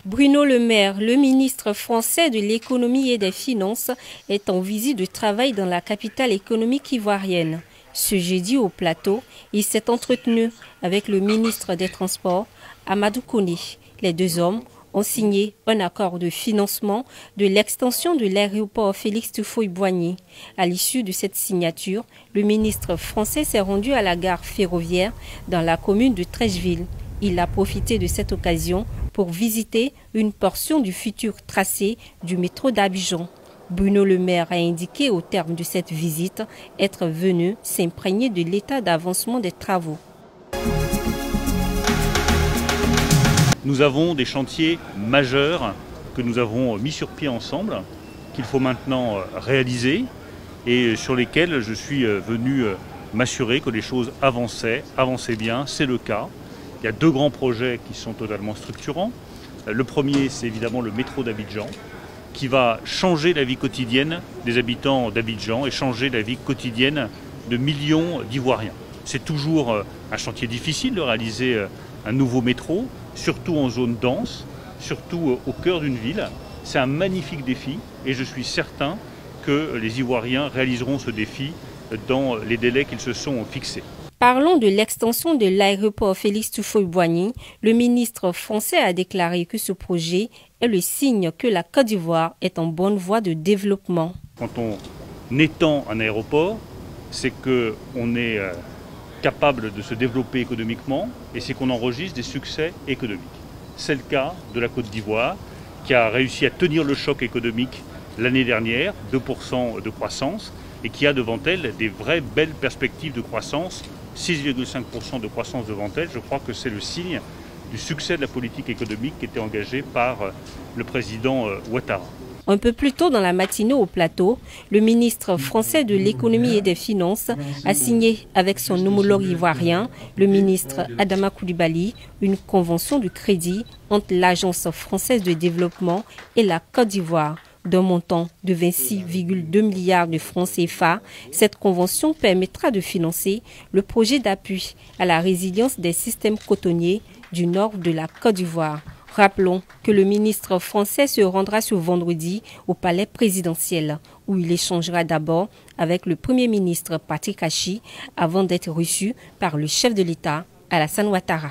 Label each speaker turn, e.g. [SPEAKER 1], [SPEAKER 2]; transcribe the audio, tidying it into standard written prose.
[SPEAKER 1] Bruno Le Maire, le ministre français de l'économie et des finances, est en visite de travail dans la capitale économique ivoirienne. Ce jeudi au plateau, il s'est entretenu avec le ministre des Transports, Amadou Koné. Les deux hommes ont signé un accord de financement de l'extension de l'aéroport Félix Houphouët-Boigny. À l'issue de cette signature, le ministre français s'est rendu à la gare ferroviaire dans la commune de Treichville. Il a profité de cette occasion pour visiter une portion du futur tracé du métro d'Abidjan. Bruno Le Maire a indiqué au terme de cette visite être venu s'imprégner de l'état d'avancement des travaux.
[SPEAKER 2] Nous avons des chantiers majeurs que nous avons mis sur pied ensemble, qu'il faut maintenant réaliser et sur lesquels je suis venu m'assurer que les choses avançaient bien, c'est le cas. Il y a deux grands projets qui sont totalement structurants. Le premier, c'est évidemment le métro d'Abidjan, qui va changer la vie quotidienne des habitants d'Abidjan et changer la vie quotidienne de millions d'Ivoiriens. C'est toujours un chantier difficile de réaliser un nouveau métro, surtout en zone dense, surtout au cœur d'une ville. C'est un magnifique défi et je suis certain que les Ivoiriens réaliseront ce défi dans les délais qu'ils se sont fixés.
[SPEAKER 1] Parlons de l'extension de l'aéroport Félix Houphouët-Boigny. Le ministre français a déclaré que ce projet est le signe que la Côte d'Ivoire est en bonne voie de développement.
[SPEAKER 2] Quand on étend un aéroport, c'est qu'on est capable de se développer économiquement et c'est qu'on enregistre des succès économiques. C'est le cas de la Côte d'Ivoire qui a réussi à tenir le choc économique l'année dernière, 2% de croissance, et qui a devant elle des vraies belles perspectives de croissance, 6,5% de croissance devant elle. Je crois que c'est le signe du succès de la politique économique qui était engagée par le président Ouattara.
[SPEAKER 1] Un peu plus tôt dans la matinée au plateau, le ministre français de l'économie et des finances a signé avec son homologue ivoirien, le ministre Adama Coulibaly, une convention de crédit entre l'Agence française de développement et la Côte d'Ivoire. D'un montant de 26,2 milliards de francs CFA, cette convention permettra de financer le projet d'appui à la résilience des systèmes cotonniers du nord de la Côte d'Ivoire. Rappelons que le ministre français se rendra ce vendredi au palais présidentiel, où il échangera d'abord avec le Premier ministre Patrick Achi avant d'être reçu par le chef de l'État, Alassane Ouattara.